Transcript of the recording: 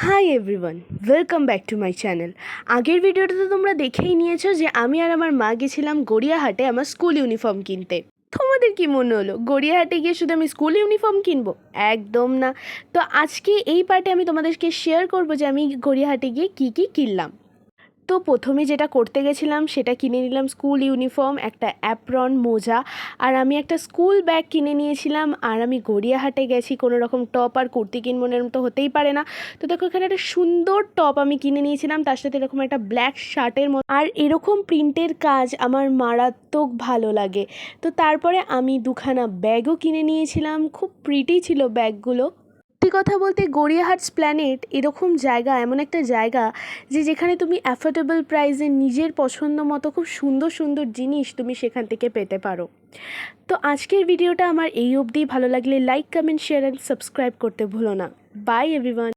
Hi everyone, welcome back to my channel. আগের ভিডিওটা তো তোমরা দেখেই নিয়েছো যে আমি আর আমার মা গেছিলাম গড়িয়াহাটে আমার স্কুল ইউনিফর্ম কিনতে। তোমাদের কি মনে হলো গড়িয়াহাটে গিয়ে শুধু আমি স্কুল ইউনিফর্ম কিনবো? একদম না। তো আজকে এই পার্টে আমি তোমাদেরকে শেয়ার করবো যে আমি গড়িয়াহাটে গিয়ে কী কী কিনলাম। তো প্রথমে যেটা করতে গেছিলাম সেটা কিনে নিলাম স্কুল ইউনিফর্ম, একটা অ্যাপ্রন, মোজা, আর আমি একটা স্কুল ব্যাগ কিনে নিয়েছিলাম। আর আমি গড়িয়াহাটে গেছি কোনো রকম টপ আর কুর্তি কিনবো না, এরকম তো হতেই পারে না। তো দেখো এখানে একটা সুন্দর টপ আমি কিনে নিয়েছিলাম, তার সাথে এরকম একটা ব্ল্যাক শার্টের মতো, আর এরকম প্রিন্টের কাজ আমার মারাত্মক ভালো লাগে। তো তারপরে আমি দুখানা ব্যাগও কিনে নিয়েছিলাম, খুব প্রিটি ছিল ব্যাগগুলো। সত্যি কথা বলতে গড়িয়াহাট স্প্ল্যানেড এরকম জায়গা, এমন একটা জায়গা যেখানে তুমি অ্যাফোর্ডেবল প্রাইসে নিজের পছন্দ মতো খুব সুন্দর সুন্দর জিনিস তুমি সেখান থেকে পেতে পারো। তো আজকের ভিডিওটা আমার এই অবধি। ভালো লাগলে like, comment, share and subscribe করতে ভুলো না। By everyone.